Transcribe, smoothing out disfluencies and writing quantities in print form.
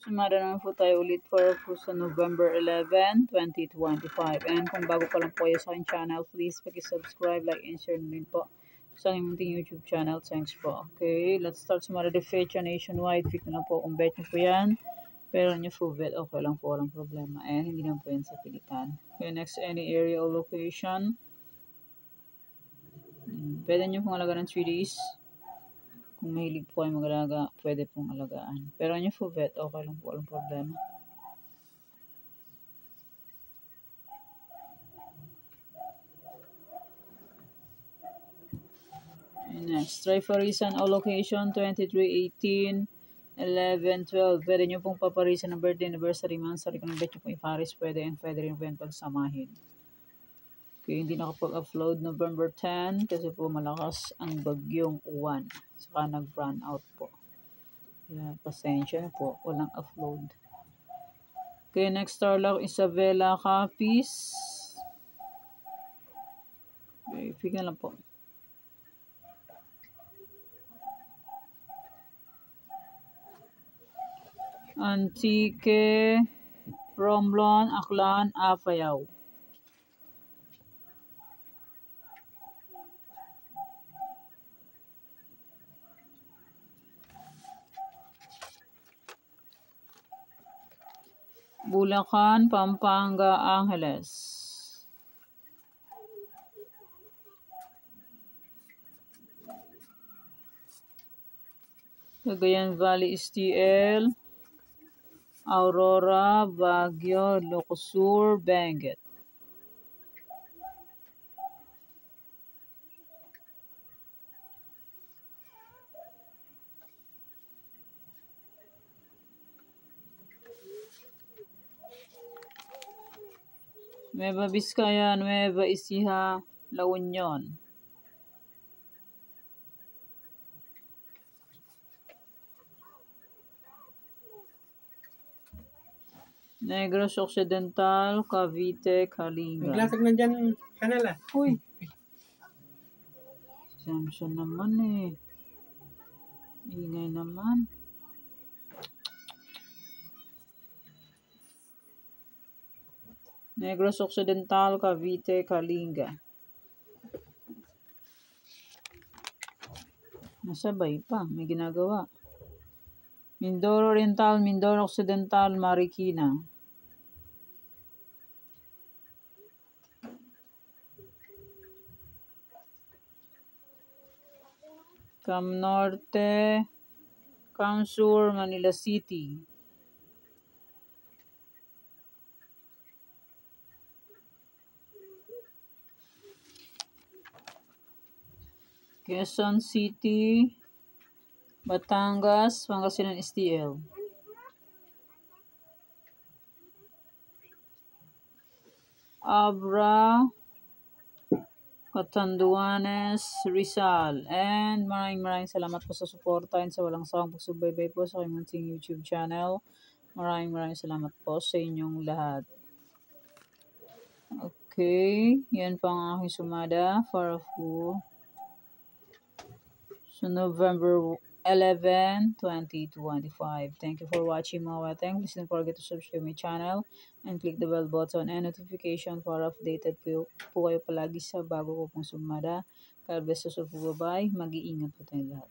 Sumada naman po tayo ulit for po sa November 11, 2025. And kung bago pa lang po kayo sa aking channel, please pag-subscribe, like, and share din po sa aking munting YouTube channel. Thanks po. Okay, let's start sumada de fecha nationwide. Pick na po kung bet nyo po yan. Pero nyo full bet, okay lang po, walang problema. And hindi naman po yan sa pilitan. Okay, next, any area or location. Pwede nyo pong alaga ng 3 days. Kung mahilig po kayo mag-alaga, pwede pong alagaan. Pero nyo full bet, okay lang po, walang problema. And next, try for reason o location, 23, 18, 11, 12. Pwede nyo pong paparisan ng birthday, anniversary, monthsary. Kung bet nyo pong iparis, pwede. And pwede rin po yan pagsamahin. Okay, hindi nakapag-upload November 10 kasi po malakas ang bagyong uwan. Saka nag-run out po. Kaya pasensya na po, walang upload. Okay, next Starlock, Isabela Capiz. Okay, pick na lang po. Antique, Romblon, Aklan, Apayao. Bulacan, Pampanga, Angeles. Cagayan Valley, STL. Aurora, Baguio, Ilocos, Benguet. Nueva Vizcaya, Nueva Ecija, La Union. Negros Occidental, Cavite, Kalinga. Naglatag na dyan kanala. Uy! Samson naman eh. Ingay naman. Negros Occidental, Cavite, Kalinga. Nasabay pa, may ginagawa. Mindoro Oriental, Mindoro Occidental, Marikina. Cam Norte, Cam Sur, Manila City. Quezon City, Batangas, Pangasinan STL. Abra, Catanduanes, Rizal. And maraming salamat po sa suporta and sa walang sawang pagsubaybay po sa aking munting YouTube channel. Maraming salamat po sa inyong lahat. Okay, yan po ang aking sumada para po sa November 11, 2025. Thank you for watching mga wateng. Please don't forget to subscribe my channel and click the bell button and notification para updated po kayo palagi sa bago ko pong sumada. God bless us all po, bye. Mag-iingat po tayong lahat.